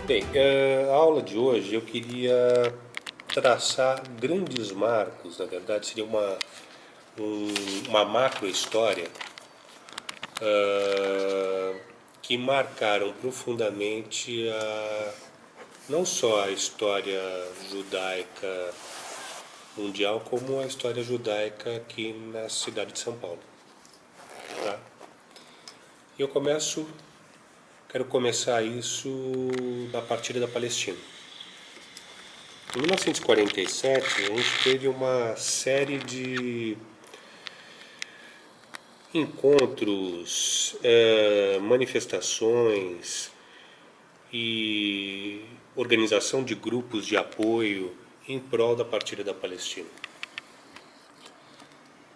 Bem, a aula de hoje eu queria traçar grandes marcos, na verdade seria uma macro história que marcaram profundamente não só a história judaica mundial, como a história judaica aqui na cidade de São Paulo. Tá? Eu quero começar isso na partida da Palestina. Em 1947, a gente teve uma série de encontros, manifestações e organização de grupos de apoio em prol da partilha da Palestina.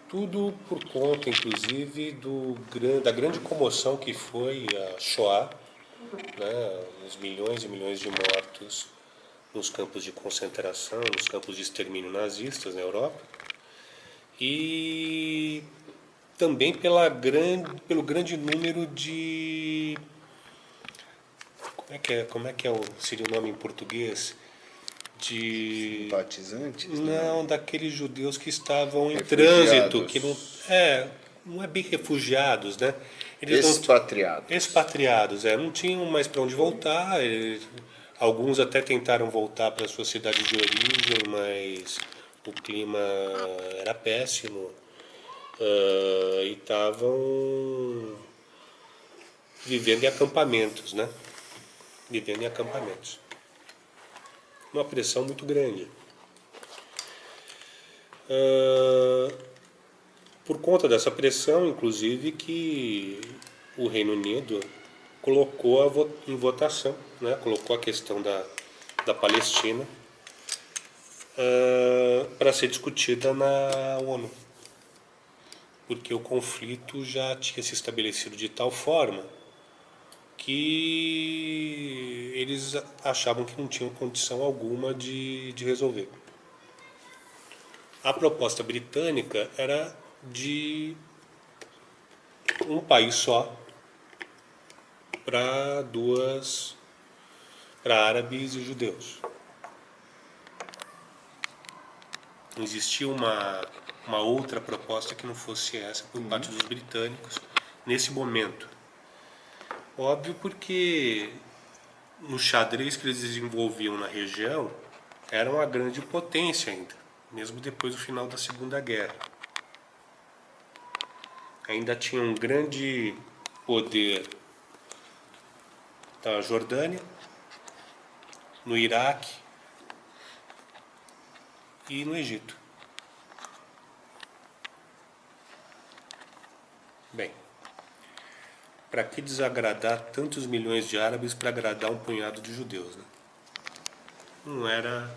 Tudo por conta, inclusive, da grande comoção que foi a Shoah, né, os milhões e milhões de mortos nos campos de concentração, nos campos de extermínio nazistas na Europa, e também pelo grande número de... como é que seria o nome em português? De... Simpatizantes? Não, daqueles judeus que estavam em Refugiados. trânsito, que não é bem refugiados, né? Eles não, Expatriados. expatriados, não tinham mais para onde voltar. Alguns até tentaram voltar para suas cidades de origem, mas o clima era péssimo. E estavam vivendo em acampamentos, né? Vivendo em acampamentos. Uma pressão muito grande. Por conta dessa pressão, inclusive, que o Reino Unido colocou em votação, né? Colocou a questão da Palestina para ser discutida na ONU. Porque o conflito já tinha se estabelecido de tal forma que eles achavam que não tinham condição alguma de resolver. A proposta britânica era de um país só para árabes e judeus. Não existia uma outra proposta que não fosse essa por parte dos britânicos nesse momento. Óbvio, porque no xadrez que eles desenvolviam na região, era uma grande potência ainda, mesmo depois do final da Segunda Guerra. Ainda tinha um grande poder da Jordânia, no Iraque e no Egito. Bem, para que desagradar tantos milhões de árabes para agradar um punhado de judeus, né? Não era,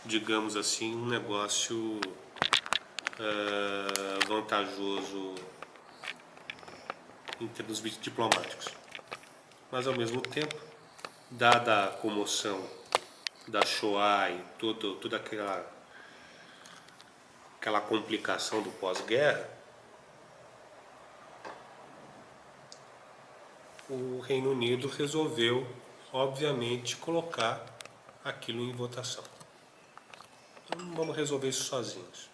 digamos assim, um negócio vantajoso em termos diplomáticos. Mas, ao mesmo tempo, dada a comoção da Shoah e toda aquela complicação do pós-guerra, o Reino Unido resolveu, obviamente, colocar aquilo em votação. Então, não vamos resolver isso sozinhos.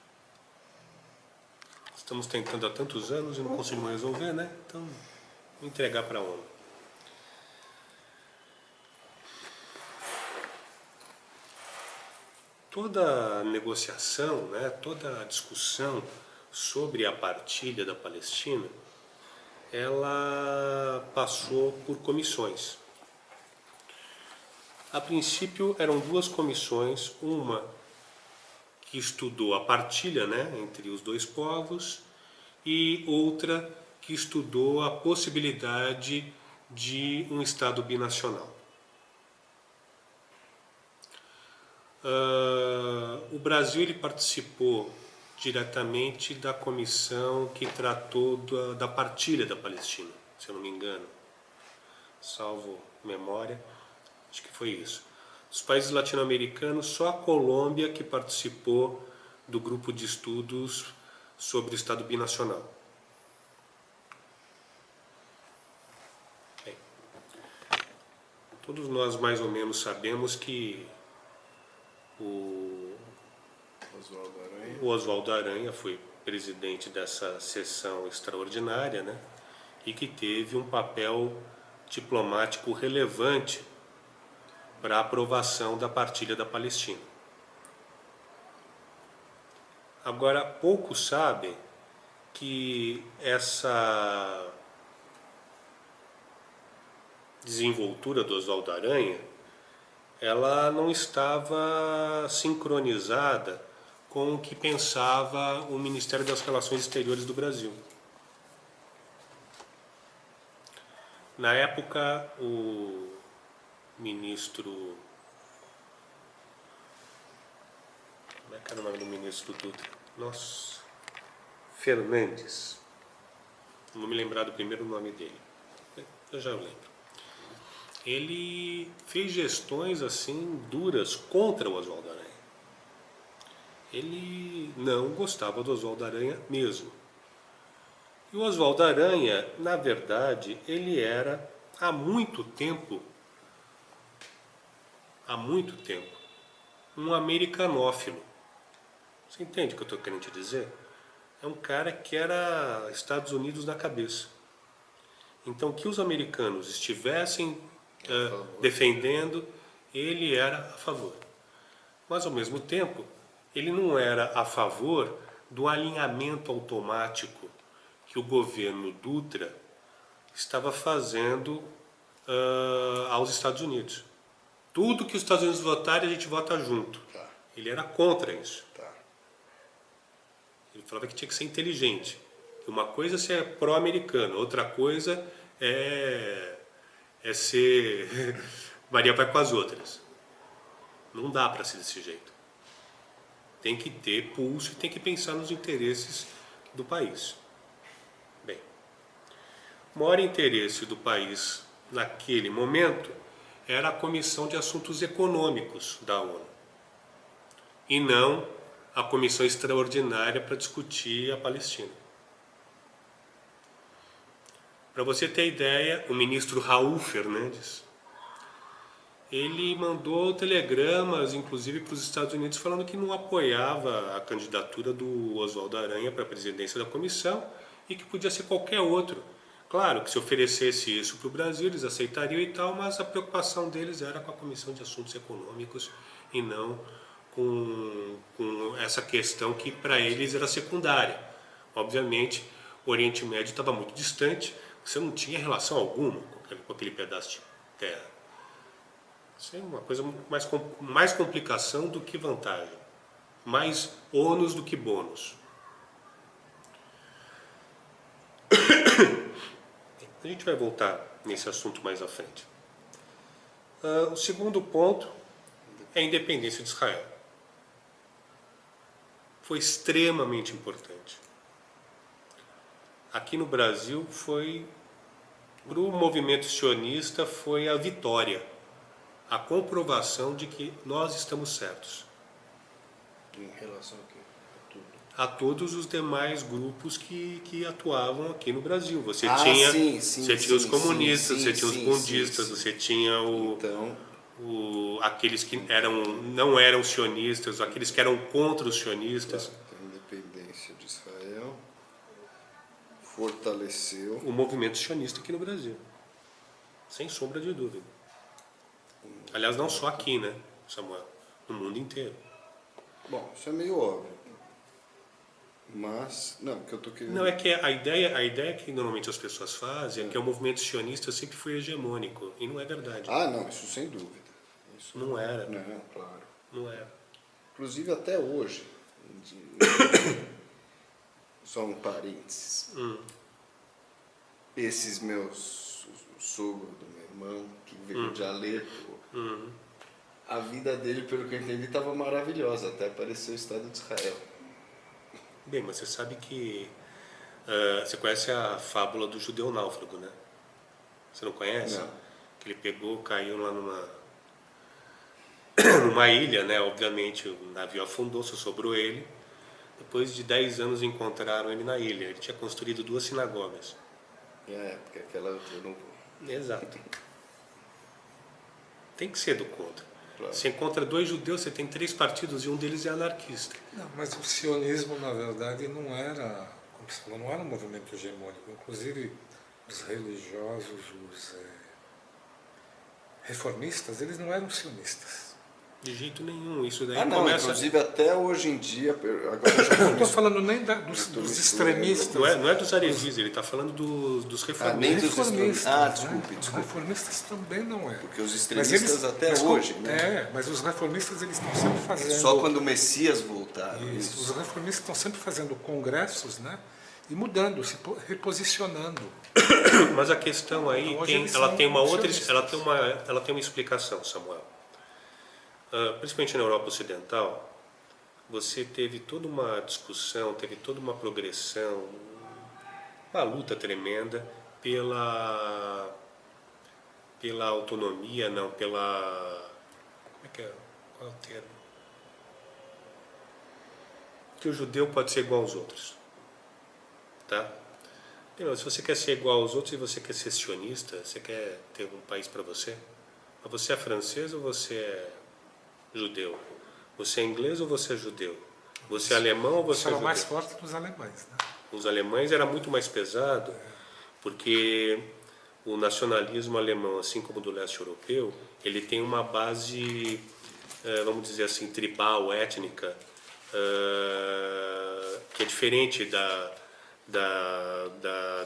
Estamos tentando há tantos anos e não conseguimos resolver, né? Então, vou entregar para a ONU. Toda a negociação, né, toda a discussão sobre a partilha da Palestina, ela passou por comissões. A princípio eram duas comissões, uma que estudou a partilha, né, entre os dois povos, e outra que estudou a possibilidade de um Estado binacional. O Brasil ele participou diretamente da comissão que tratou da partilha da Palestina, se eu não me engano, salvo memória, acho que foi isso. Dos países latino-americanos, só a Colômbia que participou do grupo de estudos sobre o Estado binacional. Bem, Todos nós mais ou menos sabemos que o Oswaldo Aranha foi presidente dessa sessão extraordinária, né? E que teve um papel diplomático relevante para a aprovação da partilha da Palestina. Agora, poucos sabem que essa desenvoltura do Oswaldo Aranha, ela não estava sincronizada com o que pensava o Ministério das Relações Exteriores do Brasil. Na época, o ministro... Como é que era o nome do ministro Dutra? Nossa... Fernandes. Não vou me lembrar do primeiro nome dele. Eu já lembro. Ele fez gestões assim duras contra o Oswaldo Aranha. Ele não gostava do Oswaldo Aranha mesmo. E o Oswaldo Aranha, na verdade, ele era há muito tempo, um americanófilo. Você entende o que eu estou querendo te dizer? É um cara que era Estados Unidos na cabeça. Então, que os americanos estivessem defendendo, ele era a favor. Mas, ao mesmo tempo, ele não era a favor do alinhamento automático que o governo Dutra estava fazendo aos Estados Unidos. Tudo que os Estados Unidos votarem, a gente vota junto. Tá. Ele era contra isso. Tá. Ele falava que tinha que ser inteligente. Que uma coisa é ser pró-americano, outra coisa é ser Maria vai com as outras. Não dá para ser desse jeito. Tem que ter pulso e tem que pensar nos interesses do país. Bem, o maior interesse do país naquele momento era a Comissão de Assuntos Econômicos da ONU e não a Comissão Extraordinária para discutir a Palestina. Para você ter ideia, o ministro Raul Fernandes, ele mandou telegramas, inclusive, para os Estados Unidos, falando que não apoiava a candidatura do Oswaldo Aranha para a presidência da comissão e que podia ser qualquer outro. Claro que se oferecesse isso para o Brasil, eles aceitariam e tal, mas a preocupação deles era com a Comissão de Assuntos Econômicos e não com essa questão que para eles era secundária. Obviamente, o Oriente Médio estava muito distante, você não tinha relação alguma com aquele pedaço de terra. Isso é uma coisa mais complicação do que vantagem, mais ônus do que bônus. A gente vai voltar nesse assunto mais à frente. O segundo ponto é a independência de Israel. Foi extremamente importante. Aqui no Brasil para o movimento sionista foi a vitória, a comprovação de que nós estamos certos. Em relação a quê? A tudo. A todos os demais grupos que atuavam aqui no Brasil. Você Ah, tinha, sim, você tinha os comunistas, sim, você tinha os sim, bundistas, sim. você tinha Então, aqueles que não eram sionistas, aqueles que eram contra os sionistas. a independência de Israel fortaleceu O movimento sionista aqui no Brasil. Sem sombra de dúvida. Aliás, não só aqui, né, Samuel? No mundo inteiro. Bom, isso é meio óbvio. Mas, não, o que eu tô querendo... Não, é que a ideia que normalmente as pessoas fazem é que o movimento sionista sempre foi hegemônico. E não é verdade. Ah, não, isso sem dúvida. Isso Não era. não, claro. Não era. Inclusive até hoje. Só um parênteses. Esses meus... O sogro do meu irmão, que veio de Alepo, a vida dele, pelo que eu entendi, estava maravilhosa, até apareceu o Estado de Israel. Bem, mas você sabe que... você conhece a fábula do judeu náufrago, né? Você não conhece? Não. Que ele pegou, caiu lá numa ilha, né? Obviamente o navio afundou, só sobrou ele. Depois de 10 anos encontraram ele na ilha. Ele tinha construído 2 sinagogas. Porque aquela eu não vou. Exato. Tem que ser do contra. Claro. Você encontra 2 judeus, você tem 3 partidos e um deles é anarquista. Não, mas o sionismo, na verdade, não era, como você falou, não era um movimento hegemônico. Inclusive, os religiosos, os reformistas, eles não eram sionistas. De jeito nenhum. Isso daí Não, começa... inclusive até hoje em dia, agora eu já Não estou falando nem dos extremistas. Não é dos hereges, ele está falando dos reformistas. nem dos reformistas. desculpe. Os reformistas também não é. Porque os extremistas até hoje, né? Mas os reformistas eles estão sempre fazendo... Só quando o Messias voltar. Isso. Os reformistas estão sempre fazendo congressos, né? E mudando, se reposicionando. Mas a questão aí ela tem uma explicação, Samuel. Principalmente na Europa Ocidental, você teve toda uma discussão, teve toda uma progressão, uma luta tremenda pela autonomia, não, pela... Como é que é? Qual é o termo? Que o judeu pode ser igual aos outros. Tá? Se você quer ser igual aos outros e você quer ser sionista, você quer ter um país para você, mas você é francês ou você é judeu? Você é inglês ou você é judeu? Você é alemão ou você é era judeu? mais forte que os alemães, né? Os alemães era muito mais pesado, porque o nacionalismo alemão, assim como do leste europeu, ele tem uma base, vamos dizer assim, tribal, étnica, que é diferente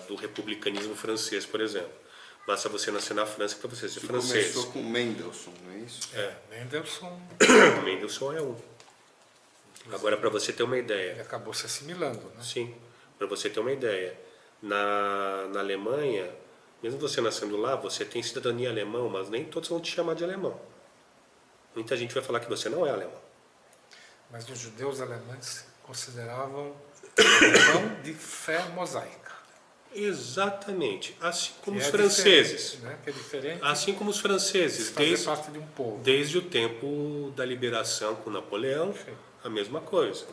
do republicanismo francês, por exemplo. Basta você nascer na França para você ser francês. Começou com Mendelssohn, não é isso? Mendelssohn é um. Agora, para você ter uma ele ideia. acabou se assimilando, né? Sim, para você ter uma ideia. Na Alemanha, mesmo você nascendo lá, você tem cidadania alemã, mas nem todos vão te chamar de alemão. Muita gente vai falar que você não é alemão. Mas os judeus alemães consideravam alemão de fé mosaica. Exatamente, assim como os é franceses. Né? Que é diferente. Assim como os franceses, Fazer parte de um povo. desde o tempo da liberação com Napoleão, Sim. a mesma coisa.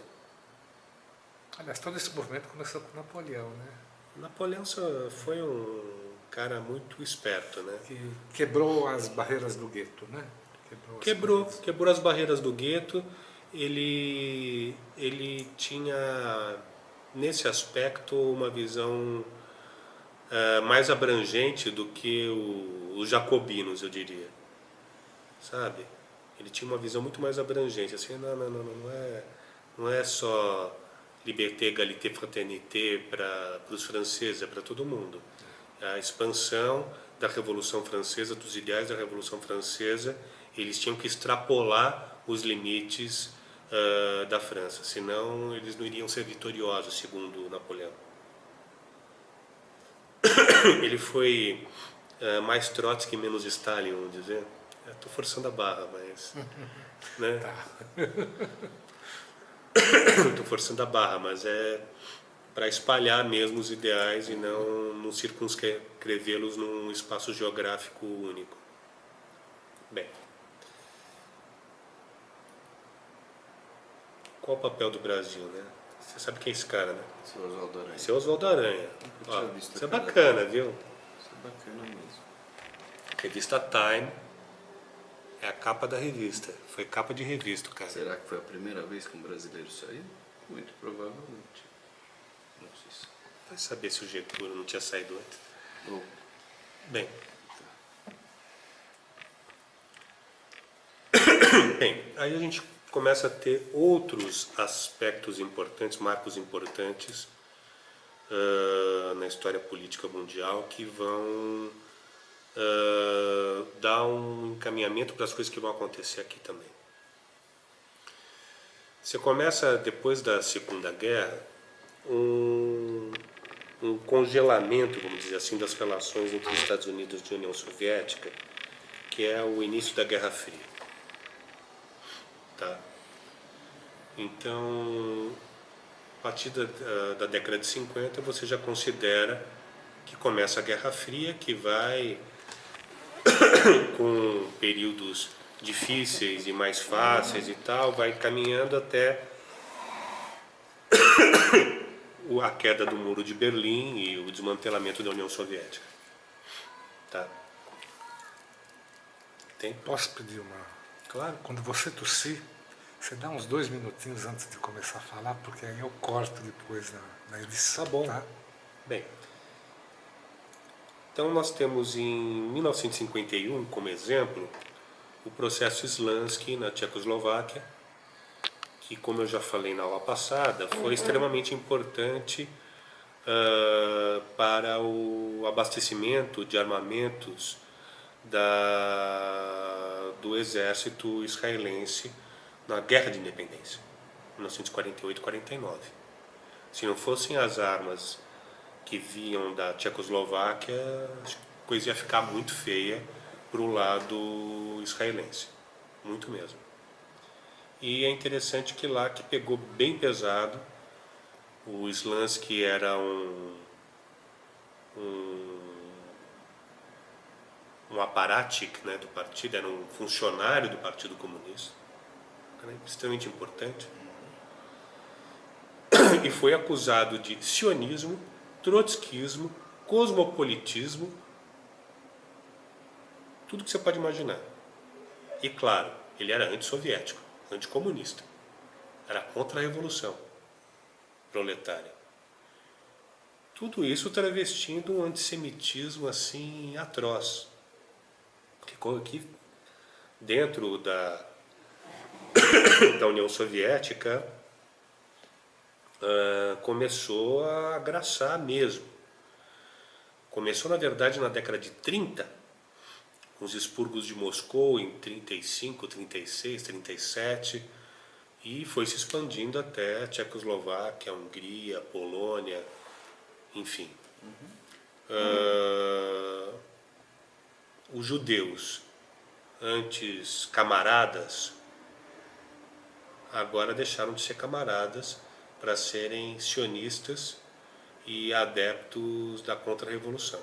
Aliás, todo esse movimento começou com Napoleão, né? Napoleão foi um cara muito esperto, né? Que quebrou as barreiras do gueto, né? Quebrou as barreiras do gueto. Ele tinha, nesse aspecto, uma visão mais abrangente do que os jacobinos, eu diria. Sabe? Ele tinha uma visão muito mais abrangente. Assim, não é só liberté, égalité, fraternité para os franceses, é para todo mundo. A expansão da Revolução Francesa, dos ideais da Revolução Francesa, eles tinham que extrapolar os limites da França, senão eles não iriam ser vitoriosos, segundo Napoleão. Ele foi mais Trotsky, menos Stalin, vamos dizer. Estou forçando a barra, mas... né? Estou forçando a barra, mas é para espalhar mesmo os ideais e não circunscrevê-los num espaço geográfico único. Bem, qual o papel do Brasil, né? Você sabe quem é esse cara, né? Seu Oswaldo Aranha. Seu Oswaldo Aranha. Nunca tinha visto Isso é aquela- bacana, viu? Isso é bacana mesmo. Revista Time é a capa da revista. Foi capa de revista, cara. Será que foi a primeira vez que um brasileiro saiu? Muito provavelmente. Não sei se... Vai saber se o Getúlio não tinha saído antes. Ou- Bem. Bem, aí a gente começa a ter outros aspectos importantes, marcos importantes na história política mundial que vão dar um encaminhamento para as coisas que vão acontecer aqui também. Você começa, depois da Segunda Guerra, um congelamento, vamos dizer assim, das relações entre os Estados Unidos e a União Soviética, que é o início da Guerra Fria. Tá? Então, a partir da década de 50, você já considera que começa a Guerra Fria, que vai com períodos difíceis e mais fáceis e tal, vai caminhando até a queda do Muro de Berlim e o desmantelamento da União Soviética. Tá? Tem? Posso pedir uma? Claro. Quando você tossir, você dá uns 2 minutinhos antes de começar a falar, porque aí eu corto depois na edição. Tá bom. Tá? Bem, então nós temos em 1951, como exemplo, o processo Slansky na Tchecoslováquia, que, como eu já falei na aula passada, foi extremamente importante para o abastecimento de armamentos do exército israelense na Guerra de Independência, 1948-49. Se não fossem as armas que vinham da Tchecoslováquia, a coisa ia ficar muito feia para o lado israelense, muito mesmo. E é interessante que lá que pegou bem pesado. O Slansky era um aparatic, né, do partido, era um funcionário do Partido Comunista, era extremamente importante, e foi acusado de sionismo, trotskismo, cosmopolitismo, tudo que você pode imaginar. E claro, ele era antissoviético, anticomunista, era contra a revolução proletária. Tudo isso travestindo um antissemitismo assim atroz, que dentro da União Soviética começou a agraçar mesmo. Começou, na verdade, na década de 30, com os expurgos de Moscou em 35, 36, 37, e foi se expandindo até a Tchecoslováquia, a Hungria, a Polônia, enfim. Os judeus, antes camaradas, agora deixaram de ser camaradas para serem sionistas e adeptos da contra-revolução.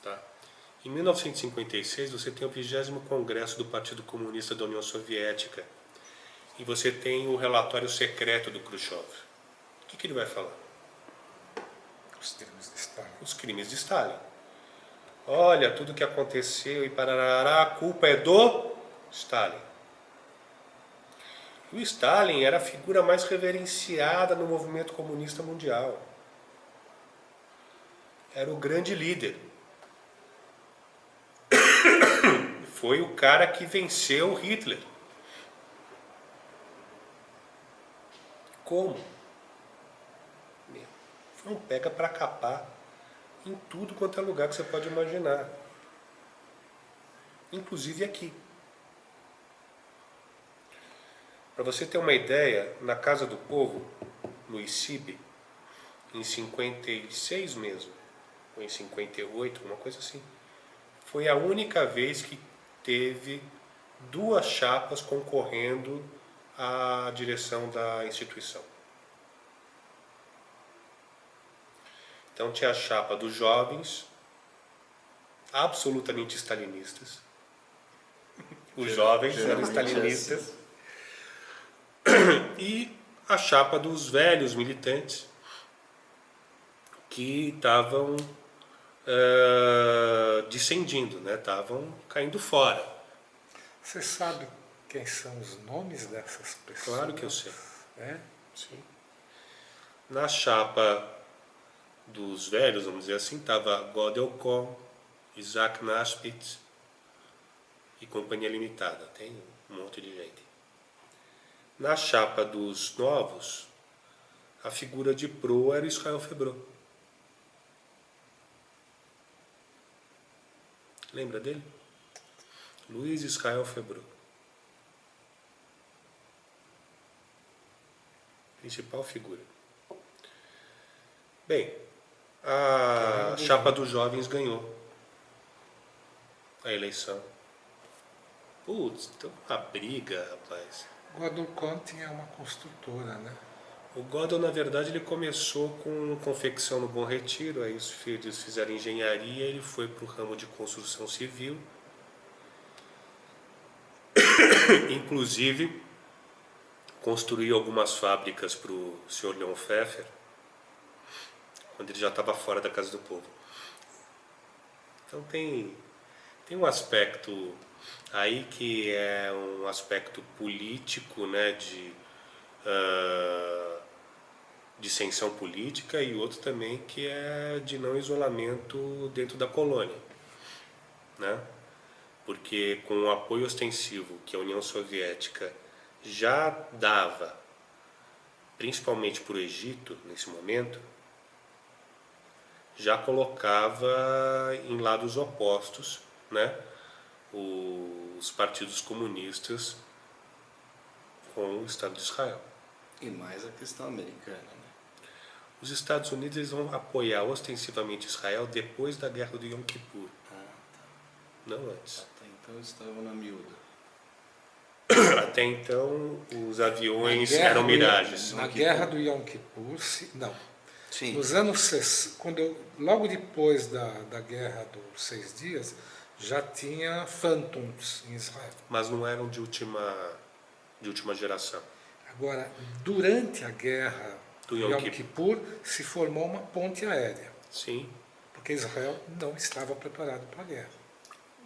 Tá. Em 1956 você tem o 20º Congresso do Partido Comunista da União Soviética e você tem o relatório secreto do Khrushchev. O que ele vai falar? Os crimes de Stalin. Os crimes de Stalin. Olha, tudo que aconteceu e parará, a culpa é do Stalin. E o Stalin era a figura mais reverenciada no movimento comunista mundial. Era o grande líder. Foi o cara que venceu Hitler. Como? Foi um pega para capar em tudo quanto é lugar que você pode imaginar. Inclusive aqui. Para você ter uma ideia, na Casa do Povo, no ICIB, em 56 mesmo, ou em 58, uma coisa assim, foi a única vez que teve 2 chapas concorrendo à direção da instituição. Então tinha a chapa dos jovens, absolutamente stalinistas. Os jovens eram stalinistas. E a chapa dos velhos militantes, que estavam descendindo, né? Estavam caindo fora. Você sabe quem são os nomes dessas pessoas? Claro que eu sei. É? Sim. Na chapa dos velhos, vamos dizer assim, estava Godel Kohn, Isaac Naspitz e Companhia Limitada. Tem um monte de gente. Na chapa dos novos, a figura de proa era Israel Febró. Lembra dele? Luiz Israel Febró. Principal figura. Bem, a chapa dos jovens ganhou a eleição. Putz, tem uma briga, rapaz. Godel Kohn tinha uma construtora, né? O Godel, na verdade, ele começou com confecção no Bom Retiro, aí os filhos fizeram engenharia, ele foi para o ramo de construção civil. Inclusive, construiu algumas fábricas para o Sr. Leon Pfeffer, quando ele já estava fora da casa do povo. Então tem um aspecto aí que é um aspecto político, né, de dissensão política, e outro também que é de não isolamento dentro da colônia, né? Porque com o apoio ostensivo que a União Soviética já dava, principalmente para o Egito nesse momento, já colocava em lados opostos, né, os partidos comunistas com o Estado de Israel. E mais a questão americana, né? Os Estados Unidos eles vão apoiar ostensivamente Israel depois da Guerra do Yom Kippur, não antes. Até então eles estavam na miúda. Até então os aviões Na guerra eram do- miragens. Na guerra do Yom Kippur, não. Sim. Nos anos 60, logo depois da guerra dos 6 dias, já tinha Phantoms em Israel. Mas não eram de última geração. Agora, durante a guerra Do do Yom Yom Kippur, se formou uma ponte aérea, Sim, porque Israel não estava preparado para a guerra.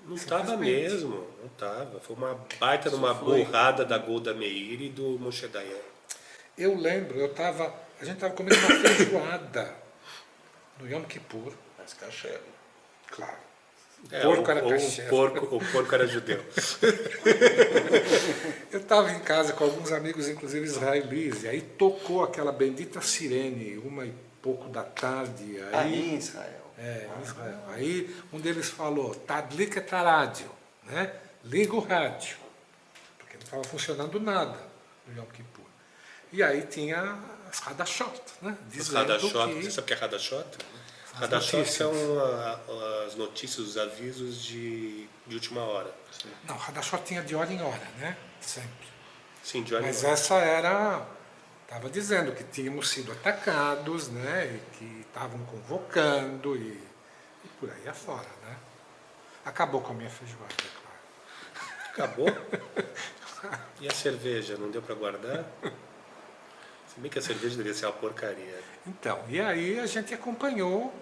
não estava Simplesmente. mesmo, não estava. Foi uma baita Isso numa foi. borrada da Golda Meir e do Moshe Dayan. Eu lembro, a gente estava comendo uma feijoada no Yom Kippur, Mas caché. claro. O Porco era caché. o porco era judeu. Eu estava em casa com alguns amigos, inclusive israelis, e aí tocou aquela bendita sirene, 1h pouco da tarde. Aí, em Israel. em Israel. Aí um deles falou, Tadlik et rádio, né? Liga o rádio, porque não estava funcionando nada no Yom Kippur. E aí tinha as Hadashot, né? Os Dizendo Hadashot, que você sabe o que é Hadashot? As Hadashot notícias. são as notícias, os avisos de última hora. Não, Hadashot tinha de hora em hora, né? Sempre. Sim, de hora em Mas hora. essa era, estava dizendo que tínhamos sido atacados, né? E que estavam convocando e por aí afora, né? Acabou com a minha feijoada, é claro. Acabou? E a cerveja, não deu para guardar? Se bem que a cerveja deveria ser uma porcaria. Então, e aí a gente acompanhou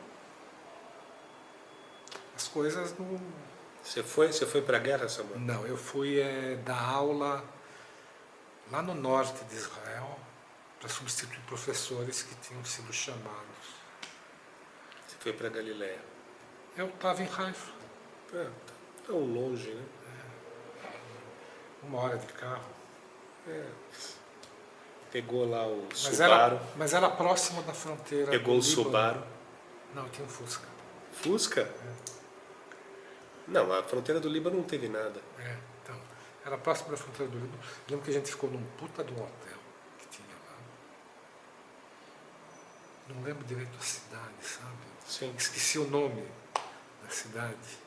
as coisas no... Você foi para a guerra, Samuel? Não, eu fui dar aula lá no norte de Israel para substituir professores que tinham sido chamados. Você foi para Galiléia? Eu estava em Haifa, Ah, tão longe, né? 1 hora de carro. Pegou lá o Mas Subaru. era próximo da fronteira. Pegou o do Líbano. Subaru. Não, tinha um Fusca. Fusca? Não, a fronteira do Líbano não teve nada. Então, era próximo da fronteira do Líbano. Lembro que a gente ficou num puta de um hotel que tinha lá. Não lembro direito a cidade, sabe? Sim. Esqueci o nome da cidade.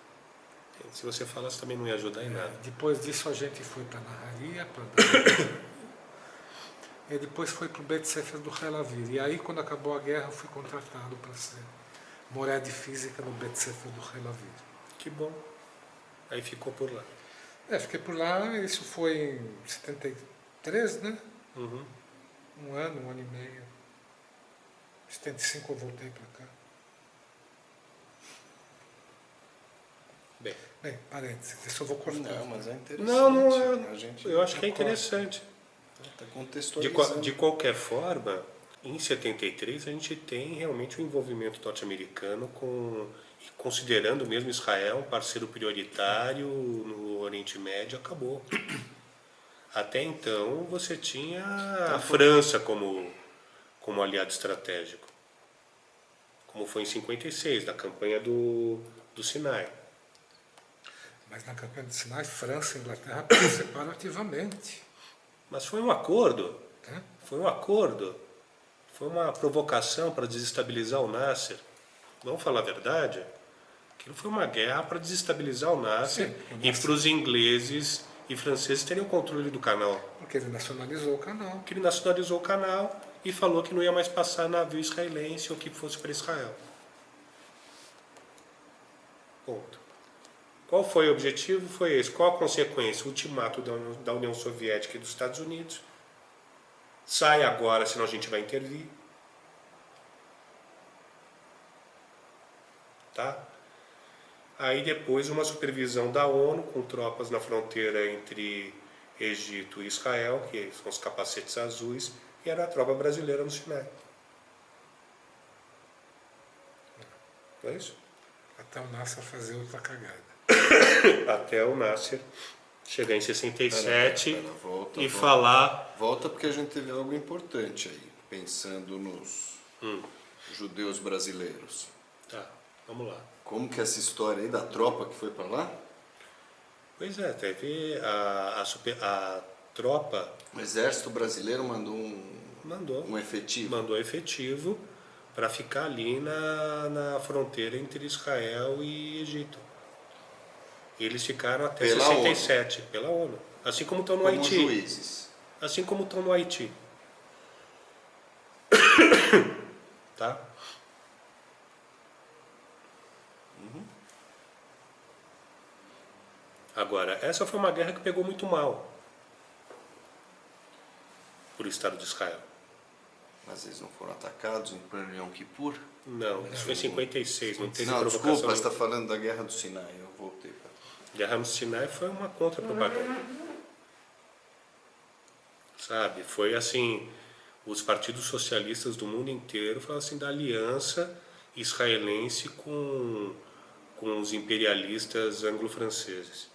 Se você falasse também não ia ajudar em nada. Depois disso a gente foi para Naharia, e depois foi para o Bet Sefer do Tel Aviv. E aí, quando acabou a guerra, eu fui contratado para ser moré de física no Bet Sefer do Tel Aviv. Que bom. Aí ficou por lá. Fiquei por lá, isso foi em 73, né? Uhum. 1 ano, 1 ano e meio. Em 75 eu voltei para cá. Bem, parênteses, isso eu vou cortar. Não, mas é interessante. Não, A gente eu acho que é interessante. está contextualizando. De qualquer forma, em 73 a gente tem realmente um envolvimento norte-americano considerando mesmo Israel um parceiro prioritário no Oriente Médio, acabou. Até então você tinha a França como aliado estratégico, como foi em 56, na campanha do Sinai. Mas na campanha de Sinai, França e Inglaterra participaram ativamente. Mas foi um acordo. Né? Foi um acordo. Foi uma provocação para desestabilizar o Nasser. Vamos falar a verdade? Aquilo foi uma guerra para desestabilizar o Nasser e para os ingleses e franceses terem o controle do canal. Porque ele nacionalizou o canal. Porque ele nacionalizou o canal e falou que não ia mais passar navio israelense ou que fosse para Israel. Ponto. Qual foi o objetivo? Foi esse. Qual a consequência? O ultimato da União Soviética e dos Estados Unidos. Sai agora, senão a gente vai intervir. tá? Aí depois uma supervisão da ONU com tropas na fronteira entre Egito e Israel, que são os capacetes azuis, e era a tropa brasileira no Sinai. Não é isso? Até o Nasser fazer outra cagada. Até o Nasser chegar em 67 Pera, volta, e volta. falar... Volta porque a gente teve algo importante aí, pensando nos judeus brasileiros. Tá, vamos lá. Como que é essa história aí da tropa que foi para lá? Pois é, teve a tropa O exército brasileiro mandou mandou um efetivo. mandou efetivo para ficar ali na fronteira entre Israel e Egito. Eles ficaram até Pela 67, pela ONU. Assim como estão no como Haiti. juízes. Assim como estão no Haiti. Tá? Agora, essa foi uma guerra que pegou muito mal por Estado de Israel. Mas eles não foram atacados em pleno Yom Kippur? Não, isso foi em 56, não teve Não, provocação. desculpa, você está falando da Guerra do Sinai. Eu voltei para... Guerra no Sinai foi uma contra-propaganda. Sabe? Foi assim, os partidos socialistas do mundo inteiro falaram assim da aliança israelense com os imperialistas anglo-franceses.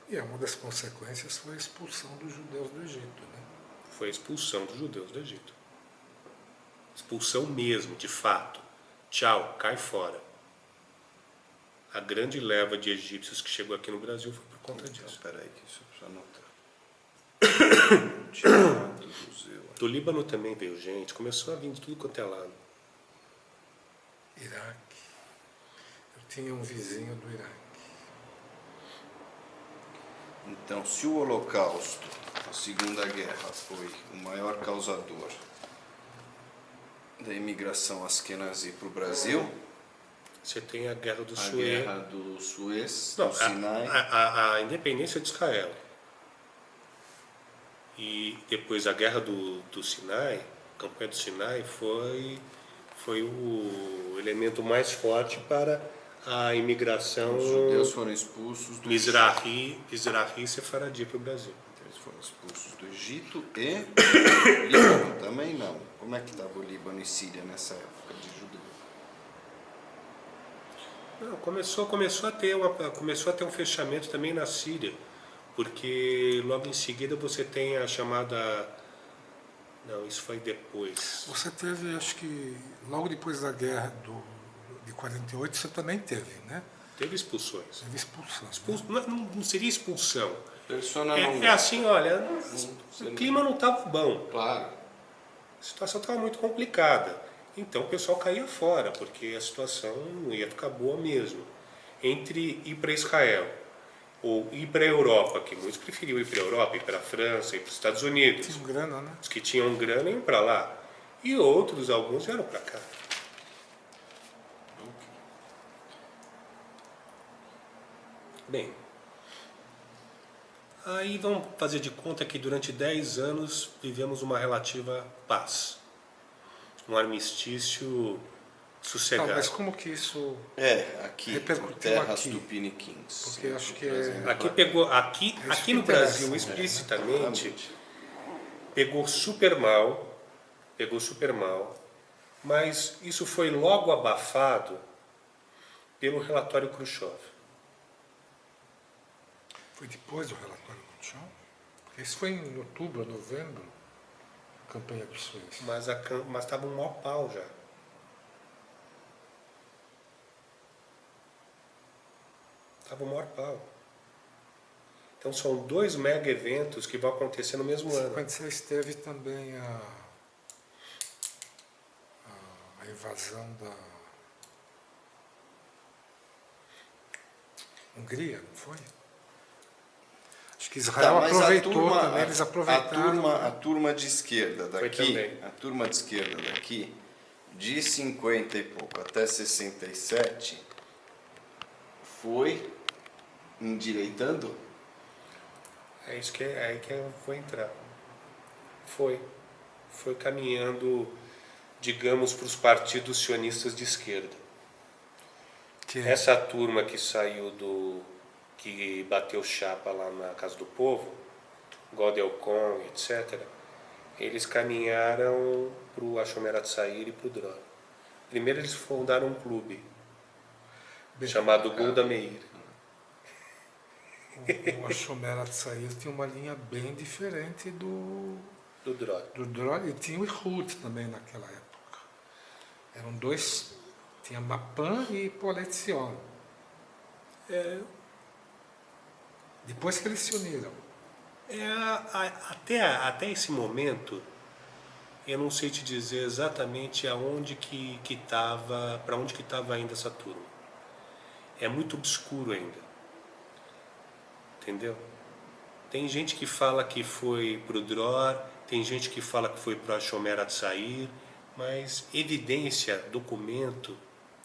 E uma das consequências foi a expulsão dos judeus do Egito, né? Foi a expulsão dos judeus do Egito. Expulsão mesmo, de fato. Tchau, cai fora. A grande leva de egípcios que chegou aqui no Brasil foi por conta disso. Espera aí que isso eu preciso anotar. Tirar do museu. Do Líbano também veio gente, começou a vir de tudo quanto é lado. Iraque. Eu tinha um vizinho do Iraque. Então, se o Holocausto, a Segunda Guerra, foi o maior causador da imigração askenazi para o Brasil, Você tem a Guerra do a Suez. Guerra do Suez, Não, do Sinai... a independência de Israel e depois a Guerra do Sinai, a campanha do Sinai, foi o elemento mais forte para a imigração Os judeus foram expulsos do Mizrahi e Sefaradi para o Brasil. Egito. Eles foram expulsos do Egito e Líbano também não. Como é que estava o Líbano e Síria nessa época de judeu? Não, começou a ter um fechamento também na Síria, porque logo em seguida você tem a chamada... Não, isso foi depois. Você teve, acho que logo depois da guerra de 48, você também teve, né? Teve expulsões. Teve expulsão. Não seria expulsão. Persona não... É assim, olha, o clima não estava bom, Claro. a situação estava muito complicada. Então o pessoal caía fora, porque a situação não ia ficar boa mesmo. Entre ir para Israel ou ir para a Europa, que muitos preferiam ir para a Europa, ir para a França, ir para os Estados Unidos. Tinha grana, né? Os que tinham grana iam para lá. E outros, alguns, vieram para cá. Bem, aí vamos fazer de conta que durante 10 anos vivemos uma relativa paz. Um armistício sossegado. Não, mas como que isso... Aqui, repercutiu terras aqui? tupiniquins. Porque acho que é... Aqui que no interessa, Brasil, né? explicitamente, pegou super mal, mas isso foi logo abafado pelo relatório Khrushchev. Foi depois do relatório do Chão? Porque isso foi em outubro, novembro, a campanha do Suez. Mas estava um maior pau já. Estava um maior pau. Então são 2 mega eventos que vão acontecer no mesmo Em ano. 56 teve também a invasão da Hungria, não foi? Acho que Israel mas aproveitou também, eles aproveitaram. A turma de esquerda Foi daqui, também. a turma de esquerda daqui, de 50 e pouco até 67, foi endireitando? É isso que aí que eu vou entrar. Foi caminhando, digamos, para os partidos sionistas de esquerda. Essa turma que saiu que bateu chapa lá na Casa do Povo, Godel Kong, etc., eles caminharam para o Hashomer Hatzair e para o Dror. Primeiro eles fundaram um clube chamado Golda Meir. O Hashomer Hatzair tinha uma linha bem diferente do Dror. Dror, e tinha o Ihud também naquela época. Eram dois, tinha Mapan e Poletzion. Depois que eles se uniram. Até esse momento, eu não sei te dizer exatamente aonde que estava, para onde que estava indo essa turma. É muito obscuro ainda. Entendeu? Tem gente que fala que foi pro Dror, tem gente que fala que foi pro Hashomer Hatzair, mas evidência, documento,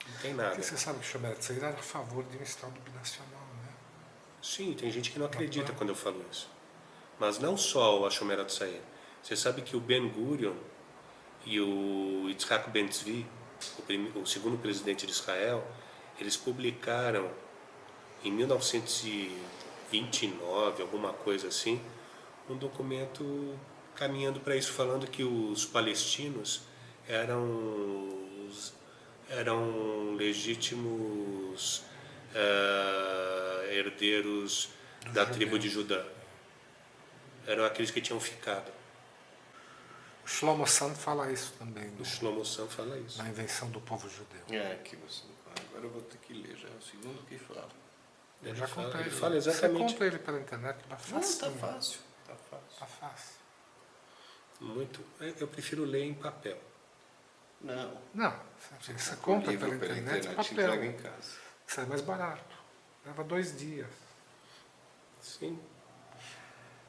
não tem nada. Porque você sabe que o Hashomer Hatzair era a favor de um Estado binacional, né? Sim, tem gente que não acredita quando eu falo isso. Mas não só o Hashomer Hatzair. Você sabe que o Ben Gurion e o Yitzhak Ben Tzvi, o segundo presidente de Israel, eles publicaram em 1929, alguma coisa assim, um documento caminhando para isso, falando que os palestinos eram legítimos herdeiros da tribo de Judá. Eram aqueles que tinham ficado. O Shlomo Sand fala isso também, O Shlomo Sand fala isso. na invenção do povo judeu. Que você agora eu vou ter que ler, já é o segundo que fala. Eu já contei Ele fala exatamente. Você conta ele pela internet, tá fácil. Tá fácil. Tá fácil. Muito. Eu prefiro ler em papel. Não. Não, você compra livro pela internet, e papel. entrega em casa. Sai mais barato. Leva 2 dias. Sim.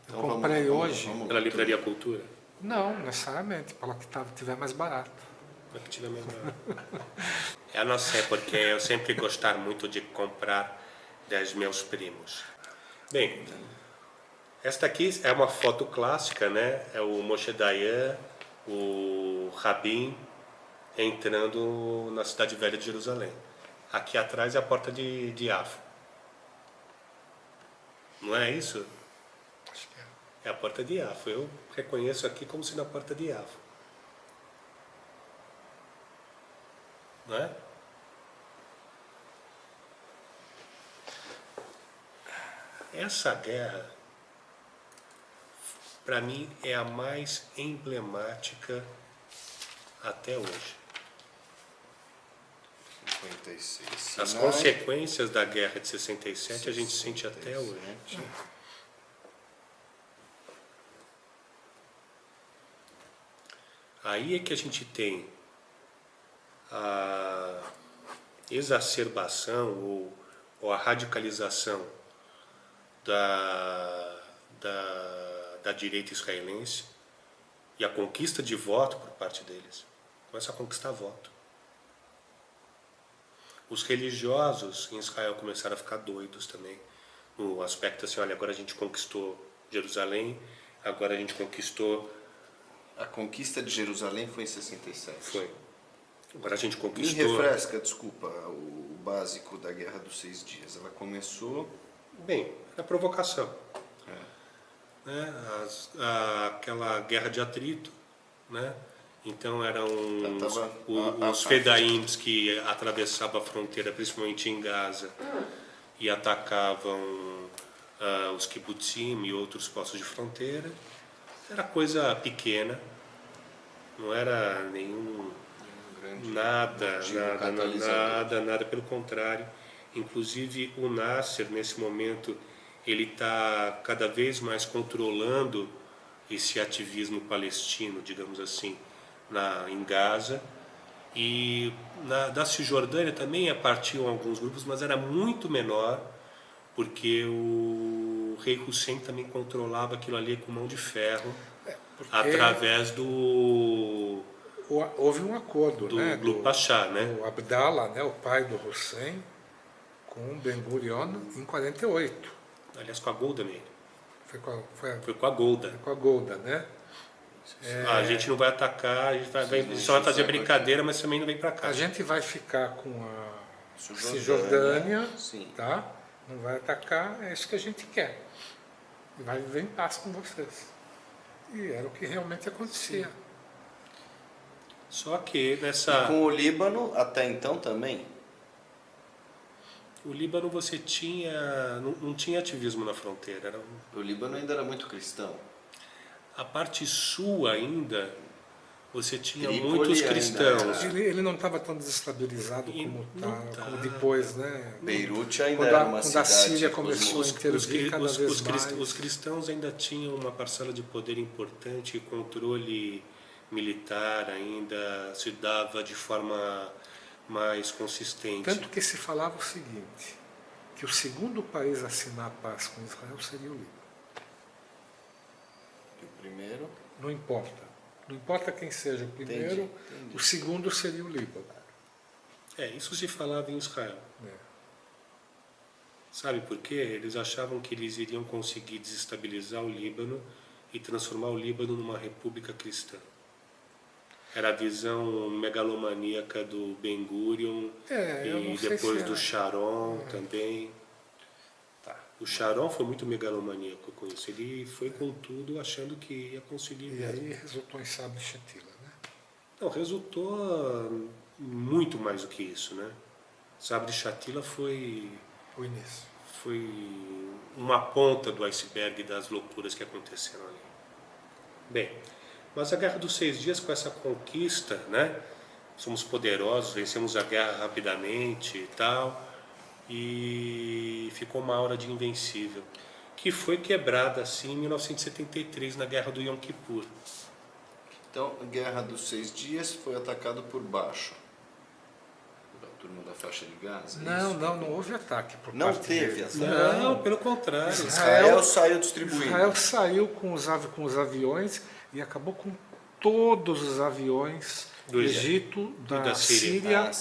Eu comprei hoje. Pela Livraria Cultura. Não, necessariamente, pela que tiver mais barato. Pela que tiver mais barato. Eu não sei, porque eu sempre gostar muito de comprar dos meus primos. Bem, esta aqui é uma foto clássica, né? É o Moshe Dayan, o Rabin, entrando na cidade velha de Jerusalém. Aqui atrás é a porta de Yafo. Não é isso? Acho que é. É a porta de Yafo. Eu reconheço aqui como sendo a porta de Yafo. Não é? Essa guerra, para mim, é a mais emblemática até hoje. 56. As consequências da guerra de 67 a gente sente até hoje. Aí é que a gente tem a exacerbação ou a radicalização da direita israelense e a conquista de voto por parte deles. Começa a conquistar voto. Os religiosos em Israel começaram a ficar doidos também, no aspecto assim, olha, agora a gente conquistou Jerusalém, agora a gente conquistou... A conquista de Jerusalém foi em 67. Foi. Agora a gente Me conquistou... refresca, desculpa, o básico da Guerra dos 6 Dias. Ela começou... Bem, a provocação. Né? Aquela guerra de atrito, né? Então eram os fedaíns que atravessavam a fronteira, principalmente em Gaza, e atacavam os kibbutzim e outros postos de fronteira. Era coisa pequena, não era nenhum nada, pelo contrário. Inclusive o Nasser, nesse momento, ele está cada vez mais controlando esse ativismo palestino, digamos assim, em Gaza. E da Cisjordânia também partiam alguns grupos, mas era muito menor, porque o rei Hussein também controlava aquilo ali com mão de ferro, através do... Houve um acordo, né? Do Pasha, né? O Abdallah, né, o pai do Hussein, com Ben Gurion em 48. Aliás, com a Golda Meir. Foi com a Golda. Foi com a Golda, né? A gente não vai atacar, a gente só vai fazer brincadeira, mas também não vem para cá. A gente vai ficar com Cisjordânia, sim. tá? Não vai atacar, é isso que a gente quer. E vai viver em paz com vocês. E era o que realmente acontecia. Só que E nessa... com o Líbano, até então também? O Líbano você tinha... Não tinha ativismo na fronteira. O Líbano ainda era muito cristão. A parte sul ainda, você tinha Trípoli muitos ainda cristãos. era. Ele não estava tão desestabilizado E como, não tá. como depois, né? Beirute ainda Quando era a, uma quando a cidade Síria começou a intervir cada vez mais. Os cristãos ainda tinham uma parcela de poder importante e controle militar ainda se dava de forma mais consistente. Tanto que se falava o seguinte, que o segundo país a assinar a paz com Israel seria o Líbano. E o primeiro? Não importa. Não importa quem seja o primeiro, Entendi. o segundo seria o Líbano. Isso se falava em Israel. É. Sabe por quê? Eles achavam que eles iriam conseguir desestabilizar o Líbano e transformar o Líbano numa república cristã. Era a visão megalomaníaca do Ben Gurion Eu e não sei depois se do Sharon também. O Sharon foi muito megalomaníaco com isso. Ele foi com tudo achando que ia conseguir E mesmo. aí resultou em Sabra e Shatila, né? Não, resultou muito mais do que isso, né? Sabra e Shatila foi O início. uma ponta do iceberg das loucuras que aconteceram ali. Bem, mas a Guerra dos 6 Dias, com essa conquista, né? Somos poderosos, vencemos a guerra rapidamente e tal, e ficou uma aura de invencível, que foi quebrada assim em 1973, na Guerra do Yom Kippur. Então, a Guerra dos 6 Dias foi atacado por baixo. A turma da faixa de Gaza? Não houve ataque por Não parte teve deles. ataque? Não, pelo contrário. Israel saiu distribuindo. Israel saiu com os aviões e acabou com todos os aviões do Egito, da Síria,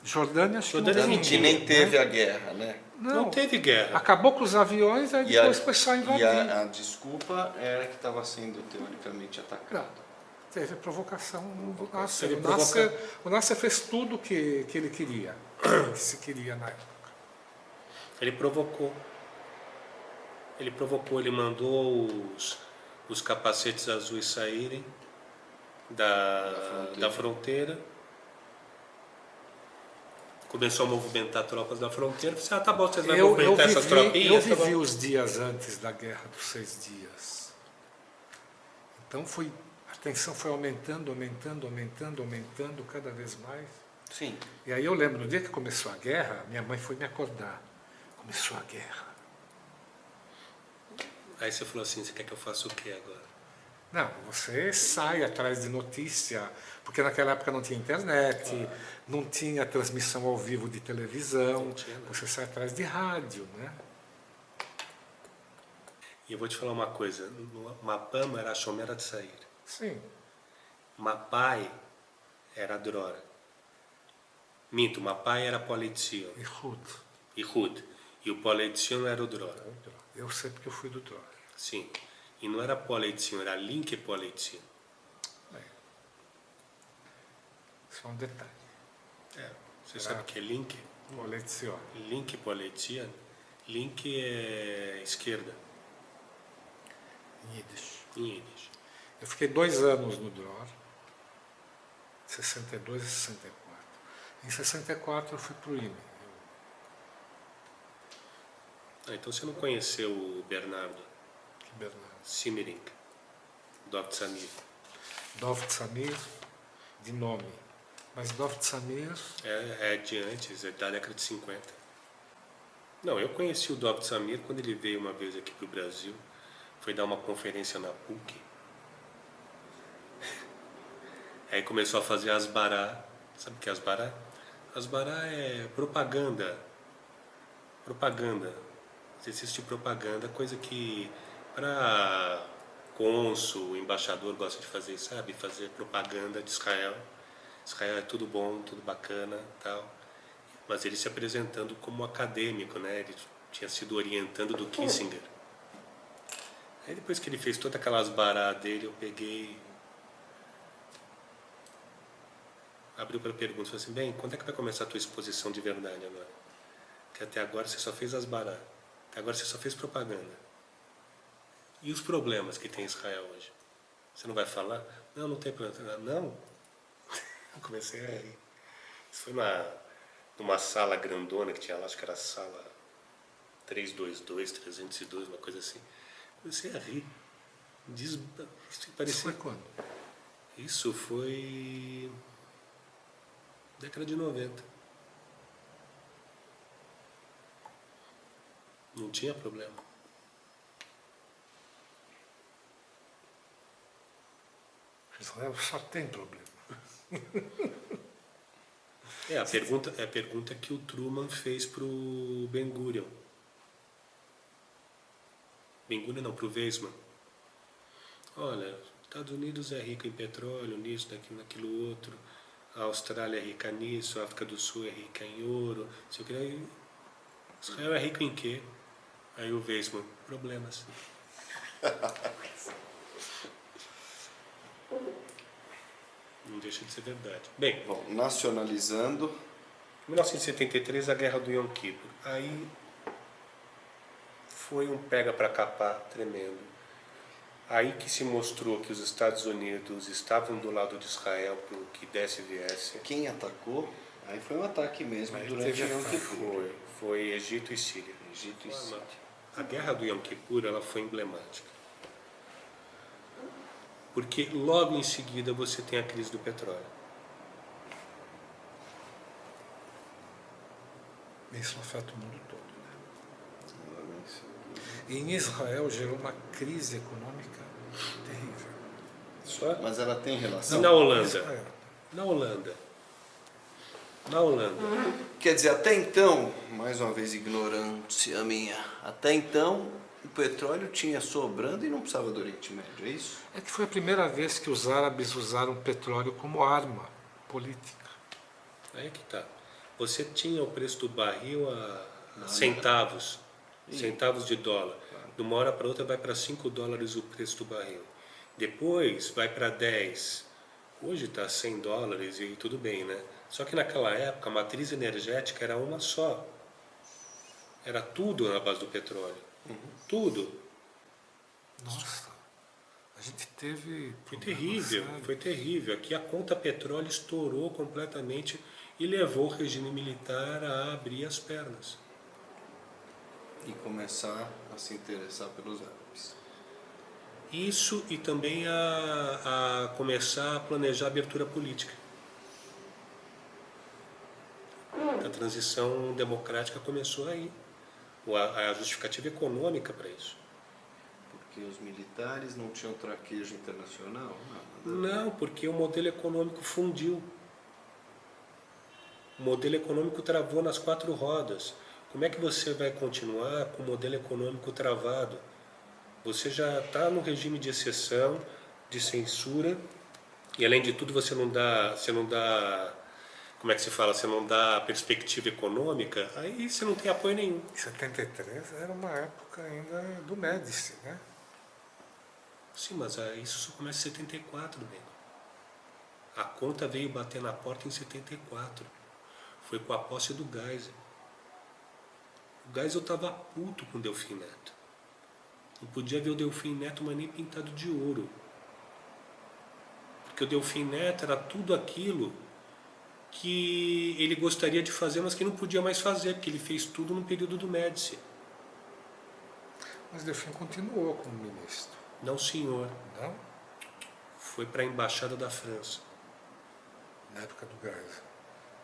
Jordânia, acho que não Jordânia tem não Que ninguém, nem teve né? a guerra, né? Não teve guerra. Acabou com os aviões, aí depois foi só invadir. E a desculpa era que estava sendo teoricamente atacado. Teve provocação do Nasser. Teve O Nasser fez tudo que ele queria, que se queria na época. Ele provocou. Ele mandou os capacetes azuis saírem da fronteira. Começou a movimentar tropas da fronteira. Disse, tá bom, vocês vão movimentar essas tropinhas? Eu vivi os dias antes da Guerra dos 6 Dias. Então a tensão foi aumentando cada vez mais. Sim. E aí eu lembro, no dia que começou a guerra, minha mãe foi me acordar. Começou a guerra. Aí você falou assim, você quer que eu faça o quê agora? Não, você sai atrás de notícia, porque naquela época não tinha internet, não tinha transmissão ao vivo de televisão, você sai atrás de rádio, né? E eu vou te falar uma coisa, Mapama era a Shomer Hatzair. Sim. Mapai era a Drora. Minto, Mapai era Politzion. E Hud. E o Politzion era o Drora. Eu sei porque eu fui do Drora. Sim. E não era Politzion, era Link Politzion. Só um detalhe. Você sabe o que é Link? Politzion. Link Politzion. Link é esquerda. Em Yiddish. Em Yiddish. Eu fiquei 2 anos no Dror, 62 e 64. Em 64 eu fui para o IME. Então você não conheceu o Bernardo Que Bernardo. Simerink, Dov Samir? Dov Samir, de nome. Mas Dov Samir... É de antes, é da década de 50. Não, eu conheci o Dov Samir quando ele veio uma vez aqui para o Brasil. Foi dar uma conferência na PUC. Aí começou a fazer asbará. Sabe o que é asbará? Asbará é propaganda. Propaganda. Exercício de propaganda, coisa que para cônsul, embaixador gosta de fazer, sabe? Fazer propaganda de Israel. Israel é tudo bom, tudo bacana, tal. Mas ele se apresentando como acadêmico, né? Ele tinha sido orientando do Kissinger. Aí depois que ele fez todas aquelas baradas dele, eu peguei... abriu para perguntas, falou assim, bem, quando é que vai começar a tua exposição de verdade agora? Que até agora você só fez as baratas, até agora você só fez propaganda. E os problemas que tem Israel hoje? Você não vai falar? Não, não tem problema. Não? Eu comecei a rir. Isso foi numa sala grandona que tinha lá, acho que era a sala 322, 302, uma coisa assim. Comecei a rir. Isso Isso parecia... foi quando? Isso foi... década de 90. Não tinha problema. Israel só tem problema. É a pergunta que o Truman fez pro Ben Gurion. Ben Gurion não, pro Weizmann. Olha, Estados Unidos é rico em petróleo, nisso, naquilo, naquilo outro. A Austrália é rica nisso, a África do Sul é rica em ouro. Se eu queria... Israel é rico em quê? Aí o Weizmann, problemas. Não deixa de ser verdade. Bem, Bom, nacionalizando, em 1973, a Guerra do Yom Kippur. Aí foi um pega para capar tremendo. Aí que se mostrou que os Estados Unidos estavam do lado de Israel para o que desse e viesse. quem atacou? Aí foi um ataque mesmo Aí durante teve o Yom ataque. Kippur. Foi Egito e Síria. Egito e Síria. A Guerra do Yom Kippur ela foi emblemática. Porque logo em seguida você tem a crise do petróleo. Isso afeta o mundo todo. Né? E em Israel gerou uma crise econômica terrível. Só? Mas ela tem E relação? na Holanda? Israel. Na Holanda. Na Holanda. Quer dizer, até então, mais uma vez ignorância minha, até então o petróleo tinha sobrando e não precisava do Oriente Médio, é isso? É que foi a primeira vez que os árabes usaram petróleo como arma política. Aí que tá. Você tinha o preço do barril a centavos. Centavos de dólar. De uma hora para outra vai para 5 dólares o preço do barril. Depois vai para 10. Hoje está 100 dólares e tudo bem, né? Só que naquela época a matriz energética era uma só. Era tudo na base do petróleo. Tudo. Nossa, a gente teve... Foi problemas terrível, sérios. foi terrível. Aqui a conta petróleo estourou completamente e levou o regime militar a abrir as pernas. E começar a se interessar pelos árabes. Isso e também a começar a planejar a abertura política. A transição democrática começou aí. A justificativa econômica para isso. Porque os militares não tinham traquejo internacional? Não, porque o modelo econômico fundiu. O modelo econômico travou nas 4 rodas. Como é que você vai continuar com o modelo econômico travado? Você já está no regime de exceção, de censura, e além de tudo você não dá, como é que se fala, você não dá perspectiva econômica, aí você não tem apoio nenhum. Em 73 era uma época ainda do Médici, né? Sim, mas isso só começa em 74, bem. A conta veio bater na porta em 74. Foi com a posse do Geisel. O Geisel estava puto com o Delfim Neto. Não podia ver o Delfim Neto, mas nem pintado de ouro. Porque o Delfim Neto era tudo aquilo que ele gostaria de fazer, mas que não podia mais fazer, porque ele fez tudo no período do Médici. Mas Delfim continuou como ministro, Não, senhor. não? Foi para a Embaixada da França. Na época do Geisel.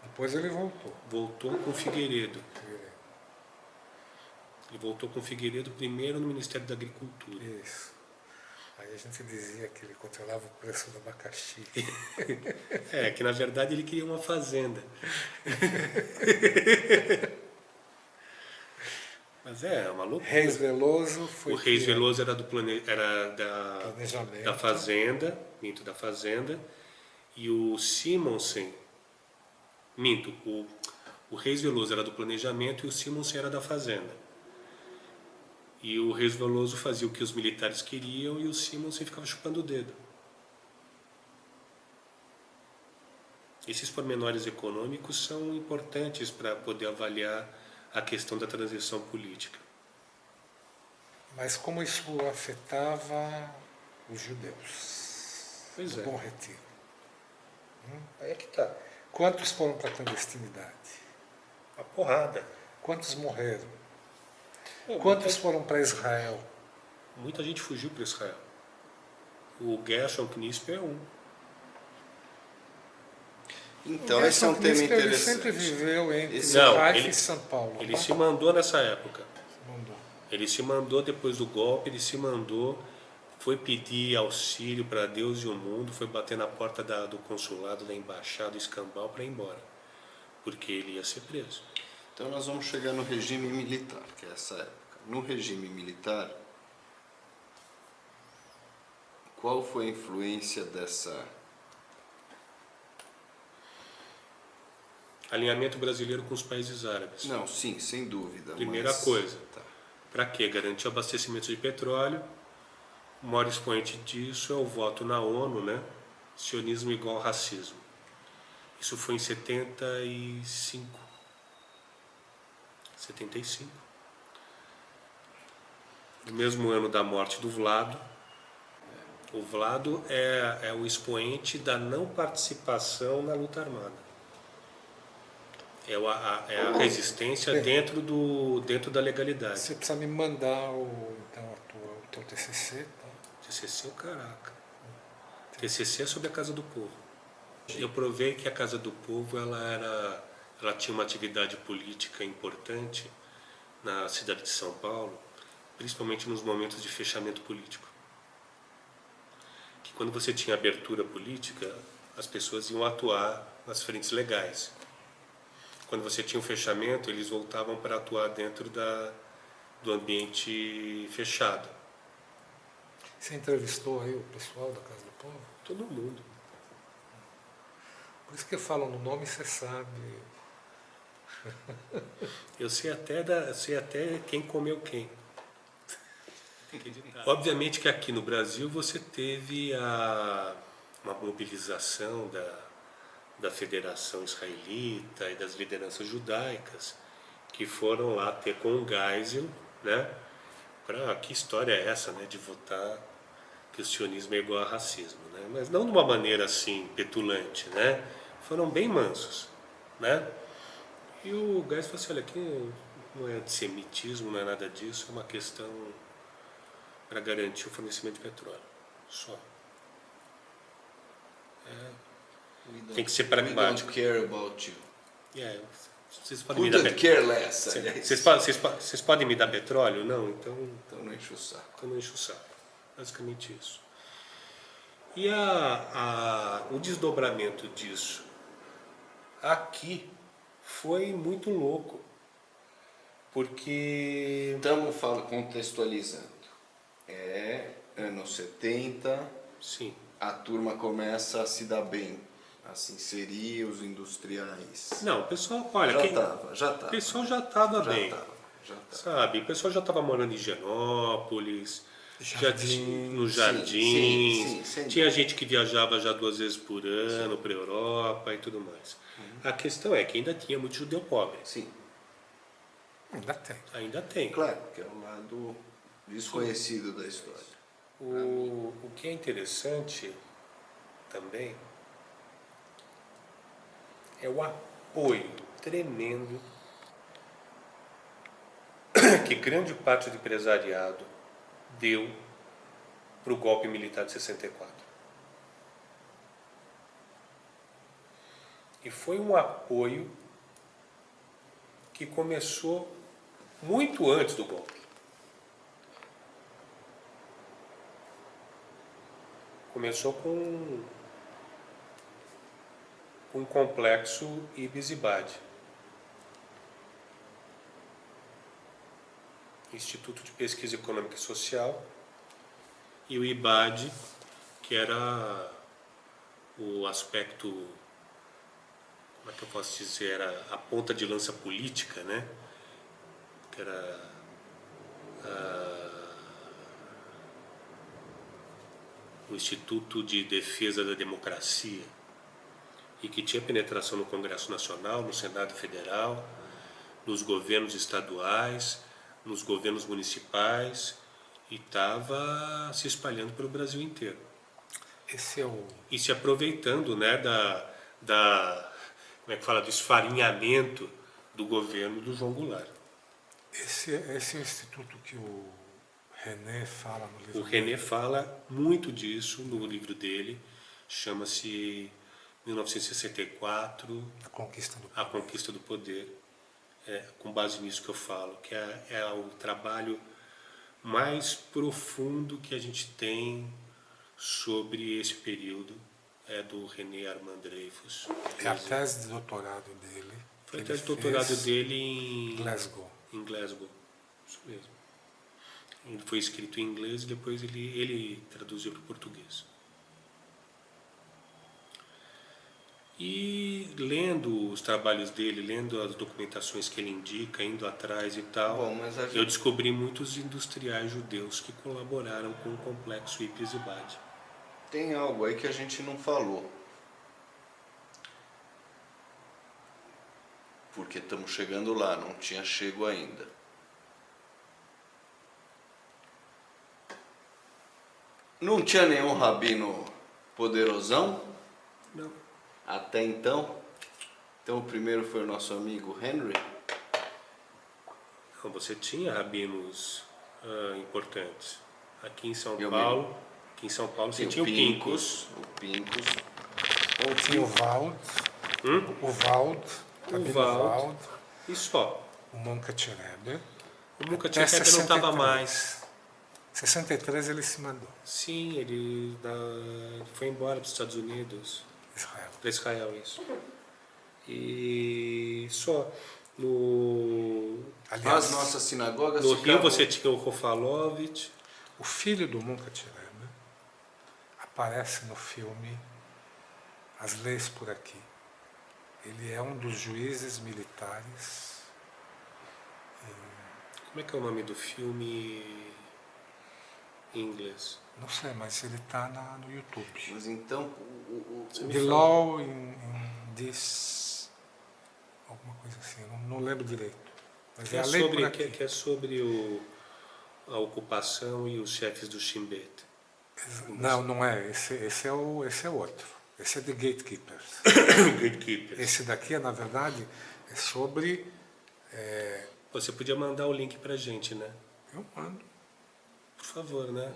Depois ele voltou. Voltou com Figueiredo. Ele voltou com Figueiredo primeiro no Ministério da Agricultura. Isso. Aí a gente dizia que ele controlava o preço do abacaxi. É, que na verdade ele queria uma fazenda. Mas é uma loucura. Reis Veloso foi... O Reis que- Veloso era da Planejamento. Fazenda, minto, da Fazenda, e o Simonsen, minto, o Reis Veloso era do Planejamento e o Simonsen era da Fazenda. E o Reis Veloso fazia o que os militares queriam e o Simonsen ficava chupando o dedo. Esses pormenores econômicos são importantes para poder avaliar a questão da transição política. Mas como isso afetava os judeus? Pois do é. Bom Retiro. Aí é que tá. Quantos foram para a clandestinidade? A porrada. Quantos morreram? Pô, Quantos foram para Israel? muita gente fugiu para Israel. O Gershon Knisper é um. Então, O esse é um Gershon tema Knisper, ele interessante. sempre viveu entre Não, Haifa ele- e São Paulo. Ele tá? se mandou nessa época. Mandou. Ele se mandou depois do golpe, ele se mandou, foi pedir auxílio para Deus e o mundo, foi bater na porta do consulado, da embaixada, do Escambau para ir embora. Porque ele ia ser preso. Então nós vamos chegar no regime militar, que é essa época. No regime militar, qual foi a influência dessa... Alinhamento brasileiro com os países árabes. Não, sim, sem dúvida. Primeira mas... coisa. Tá. Para quê? Garantir abastecimento de petróleo. O maior expoente disso é o voto na ONU, né? Sionismo igual racismo. Isso foi em 75. 75. No mesmo ano da morte do Vlado. O Vlado é o expoente da não participação na luta armada. É a resistência dentro da legalidade. Você precisa me mandar o teu TCC. Tá? TCC é o caraca. TCC é sobre a Casa do Povo. Eu provei que a Casa do Povo ela tinha uma atividade política importante na cidade de São Paulo, principalmente nos momentos de fechamento político. Que quando você tinha abertura política, as pessoas iam atuar nas frentes legais. Quando você tinha um fechamento, eles voltavam para atuar dentro do ambiente fechado. Você entrevistou aí o pessoal da Casa do Povo? Todo mundo. Por isso que falam no nome, você sabe. Eu sei até quem comeu quem. Obviamente que aqui no Brasil você teve uma mobilização da Federação Israelita e das lideranças judaicas que foram lá ter com o Geisel, né? Que história é essa, né? De votar que o sionismo é igual a racismo, né? Mas não de uma maneira assim petulante, né? Foram bem mansos, né? E o Geisel falou assim, olha, aqui não é antissemitismo, não é nada disso, é uma questão para garantir o fornecimento de petróleo, só. Tem que ser pragmático. We don't care about you. Vocês podem me dar Couldn't care less, aliás. vocês podem me dar petróleo? Não, então Então não enche o saco. eu não encho o saco. Basicamente isso. E o desdobramento disso aqui foi muito louco. Porque... Estamos contextualizando. É anos 70, Sim. a turma começa a se dar bem, a se inserir os industriais. Não, o pessoal, olha... Já estava. O pessoal já estava bem. Já estava. Sabe, o pessoal já estava morando em Higienópolis, nos Sim, jardins, sim. tinha gente que viajava já 2 vezes por ano para a Europa e tudo mais. A questão é que ainda tinha muito judeu pobre. Sim, Ainda tem. Ainda tem. claro, que é o lado desconhecido da história. O que é interessante também é o apoio tremendo que grande parte do empresariado deu para o golpe militar de 64. E foi um apoio que começou muito antes do golpe. Começou com um complexo Ibis-Ibad. Instituto de Pesquisa Econômica e Social, e o IBAD, que era o aspecto, como é que eu posso dizer, era a ponta de lança política, né? Que era o Instituto de Defesa da Democracia. e que tinha penetração no Congresso Nacional, no Senado Federal, nos governos estaduais, nos governos municipais, e estava se espalhando pelo Brasil inteiro. Esse é o... E se aproveitando, né, como é que fala, do esfarinhamento do governo do João Goulart. Esse é o instituto que o René fala no livro O René dele. fala muito disso no livro dele, chama-se 1964, A Conquista do A Poder. Conquista do Poder. Com base nisso que eu falo, que é o trabalho mais profundo que a gente tem sobre esse período, é do René Armand Dreyfus. É a tese de doutorado dele. Foi a que tese de ele doutorado fez dele em Glasgow. em Glasgow. Isso mesmo. Ele foi escrito em inglês e depois ele traduziu para o português. E lendo os trabalhos dele, lendo as documentações que ele indica, indo atrás e tal, Bom, mas a gente- eu descobri muitos industriais judeus que colaboraram com o complexo Ipizibad. Tem algo aí que a gente não falou. Porque estamos chegando lá, não tinha chego ainda. Não tinha nenhum rabino poderosão Não. até então. Então o primeiro foi o nosso amigo Henry. Não, você tinha rabinos importantes. Aqui em São Eu Paulo, você tinha o Pincus. O Pincus. Tinha o Wald, o Wald, Rabino Wald. Wald, E só. o Munkacherebe. O Muca Até Tchekebe não estava 63. mais. 63 ele se mandou, Sim, ele foi embora para os Estados Unidos, Israel. para Israel, isso. E só. No Aliás, As nossas sinagogas Rio ficavam- você tinha o Rofalovich. o filho do Munkacherebe aparece no filme As Leis por Aqui. Ele é um dos juízes militares. Como é que é o nome do filme em inglês? Não sei, mas ele está no YouTube. Mas então Você me The fala. Law in This... alguma coisa assim, não lembro direito. Mas Que é é a lei por sobre, aqui. que é sobre a ocupação e os chefes do Shin Bet. Não é. Esse é outro. Esse é The Gatekeepers. Gatekeepers. Esse daqui, na verdade, é sobre... Você podia mandar o link pra gente, né? eu mando. Por favor, né?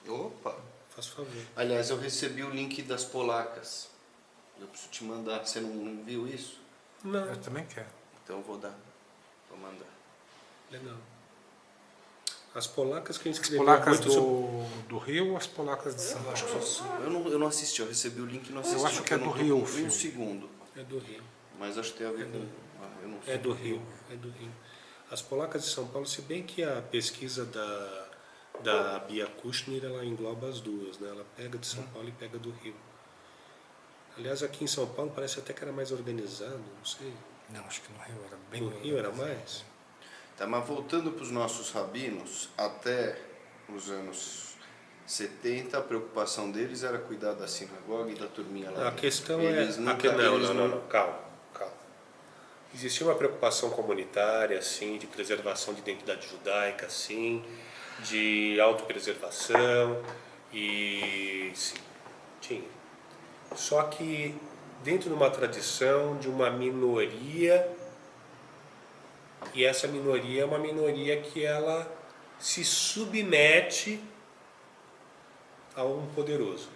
Opa! Faz favor. Aliás, eu recebi o link das polacas. Eu preciso te mandar. Você não viu isso? Não, Eu também quero. Então eu vou dar. Vou mandar. legal. As polacas que a gente As escreveu polacas muito sobre... do Rio ou as polacas de São Paulo? Eu não assisti, eu recebi o link e não assisti. Eu acho que é porque do eu não tô Rio com o filme. um segundo. É do Rio. Mas acho que tem a ver com... eu não sei. É do Rio. É do Rio. As polacas de São Paulo, se bem que a pesquisa da Bia Kushner, ela engloba as duas, né? Ela pega de São Paulo e pega do Rio. Aliás, aqui em São Paulo parece até que era mais organizado, não sei. Não, acho que no Rio era bem... No Rio era mais? Tá, mas voltando para os nossos rabinos, até os anos 70, a preocupação deles era cuidar da sinagoga e da turminha lá. A dentro. questão Eles é... nunca- não, eles não, calma. Existia uma preocupação comunitária, assim, de preservação de identidade judaica, assim, de autopreservação, e sim, tinha. Só que dentro de uma tradição de uma minoria, e essa minoria é uma minoria que ela se submete a um poderoso.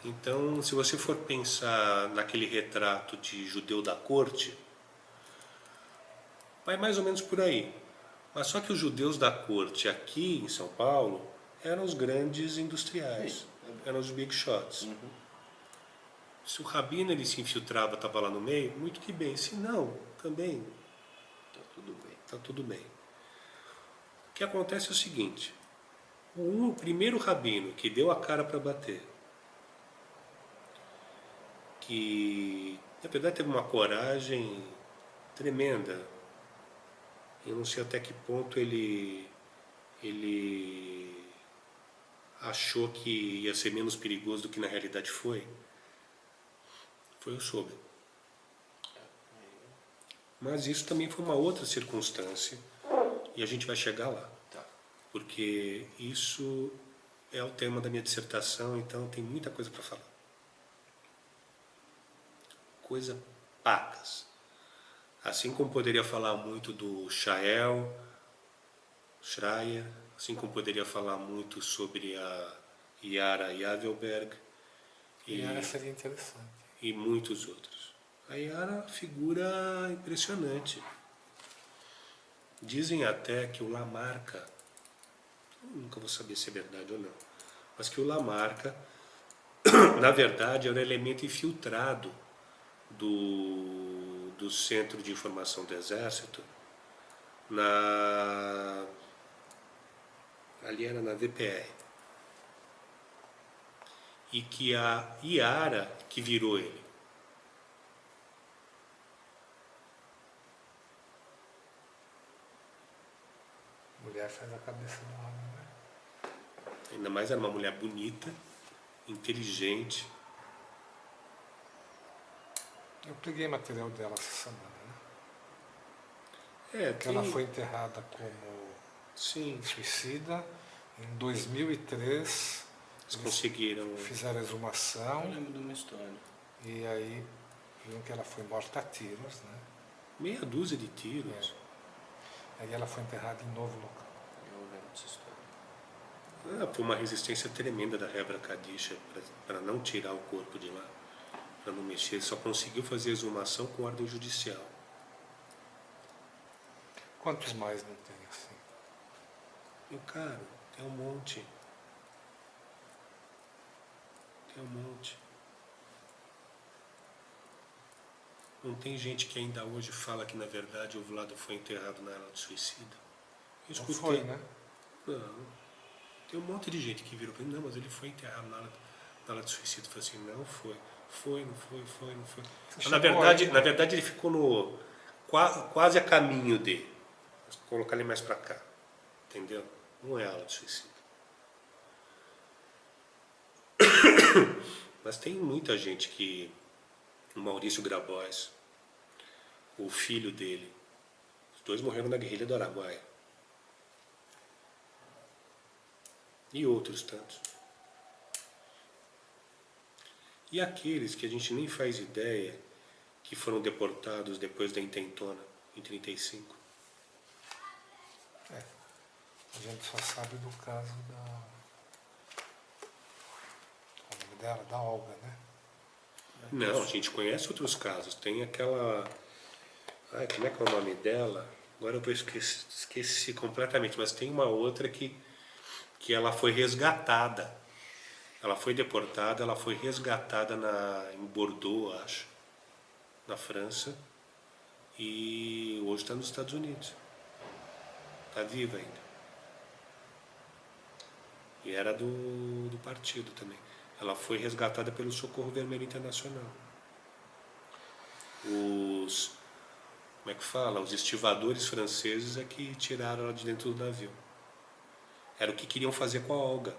Então, se você for pensar naquele retrato de judeu da corte, vai mais ou menos por aí. Mas só que os judeus da corte aqui em São Paulo eram os grandes industriais, eram os big shots. Se o rabino ele se infiltrava, estava lá no meio, muito que bem. Se não, também Tá tudo bem. está tudo bem. O que acontece é o seguinte: o primeiro rabino que deu a cara para bater, que na verdade teve uma coragem tremenda, eu não sei até que ponto ele achou que ia ser menos perigoso do que na realidade foi, Foi o sogro. Mas isso também foi uma outra circunstância e a gente vai chegar lá. Tá. Porque isso é o tema da minha dissertação, então tem muita coisa para falar. Coisa pacas. Assim como poderia falar muito do Schreyer, assim como poderia falar muito sobre a Yara Yavelberg Seria interessante. e muitos outros. A Yara é uma figura impressionante. Dizem até que o Lamarca, nunca vou saber se é verdade ou não, mas que o Lamarca, na verdade, era um elemento infiltrado do Centro de Informação do Exército, ali era na VPR. E que a Yara que virou ele. Mulher faz a cabeça do homem, né? Ainda mais era uma mulher bonita, inteligente. Eu peguei material dela essa semana, né? Tem... Ela foi enterrada como Sim, suicida. Em 2003, eles conseguiram. fizeram a exumação. Eu lembro de uma história. E aí viram que ela foi morta a tiros, né? Meia dúzia de tiros. Aí ela foi enterrada em novo local. Eu lembro dessa história. Foi uma resistência tremenda da Hebra Kadisha para não tirar o corpo de lá, para não mexer. Ele só conseguiu fazer a exumação com ordem judicial. Quantos mais não tem assim? Meu caro, tem um monte. Tem um monte. Não tem gente que ainda hoje fala que, na verdade, o Vlado foi enterrado na ala de suicida? Eu Não escutei. foi, né? Não. Tem um monte de gente que virou para mim, não, mas ele foi enterrado na ala de suicida. Eu falei assim, não foi. Foi, não foi. Mas, na verdade, ele ficou no quase a caminho dele. Vou colocar ele mais para cá. Entendeu? Não é ala de suicida. Mas tem muita gente que... O Maurício Grabois, o filho dele, os dois morreram na guerrilha do Araguaia. E outros tantos. E aqueles que a gente nem faz ideia que foram deportados depois da intentona, em 35. A gente só sabe do caso da... Qual é o nome dela? Da Olga, né? Não, a gente conhece outros casos. Tem aquela... Ai, como é que é o nome dela? Agora eu esqueci completamente, mas tem uma outra que ela foi resgatada. Ela foi deportada, ela foi resgatada em Bordeaux, acho, na França, e hoje está nos Estados Unidos. Está viva ainda. E era do partido também. Ela foi resgatada pelo Socorro Vermelho Internacional. Como é que fala? Os estivadores franceses é que tiraram ela de dentro do navio. Era o que queriam fazer com a Olga.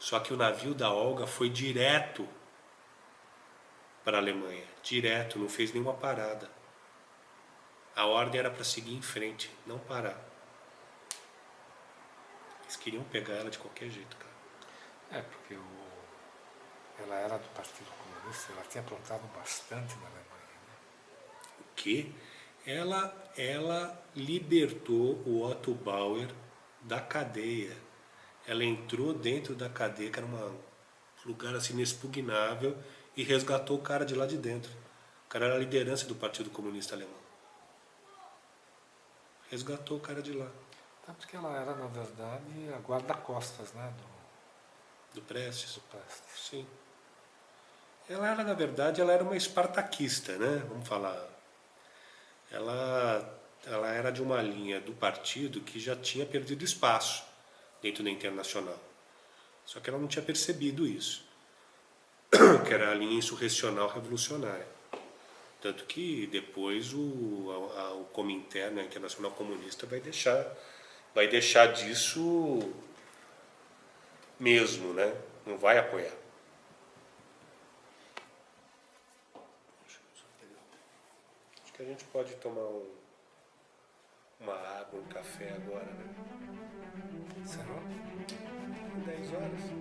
Só que o navio da Olga foi direto para a Alemanha. Direto, não fez nenhuma parada. A ordem era para seguir em frente, não parar. Eles queriam pegar ela de qualquer jeito, cara. Porque ela era do Partido Comunista, ela tinha aprontado bastante na Alemanha. Né? O quê? Ela libertou o Otto Bauer da cadeia. Ela entrou dentro da cadeia, que era um lugar assim inexpugnável, e resgatou o cara de lá de dentro. O cara era a liderança do Partido Comunista Alemão. Resgatou o cara de lá. Tanto que ela era, na verdade, a guarda-costas, né? Do Prestes? Do Prestes. Sim. Ela era, na verdade, ela era uma espartaquista, né? Vamos falar. Ela era de uma linha do partido que já tinha perdido espaço dentro da Internacional. Só que ela não tinha percebido isso. Que era a linha insurrecional revolucionária. Tanto que depois o Comintern, a Internacional Comunista, vai deixar disso mesmo, né? Não vai apoiar. que a gente pode tomar uma água, um café agora, né? Será? 10 horas.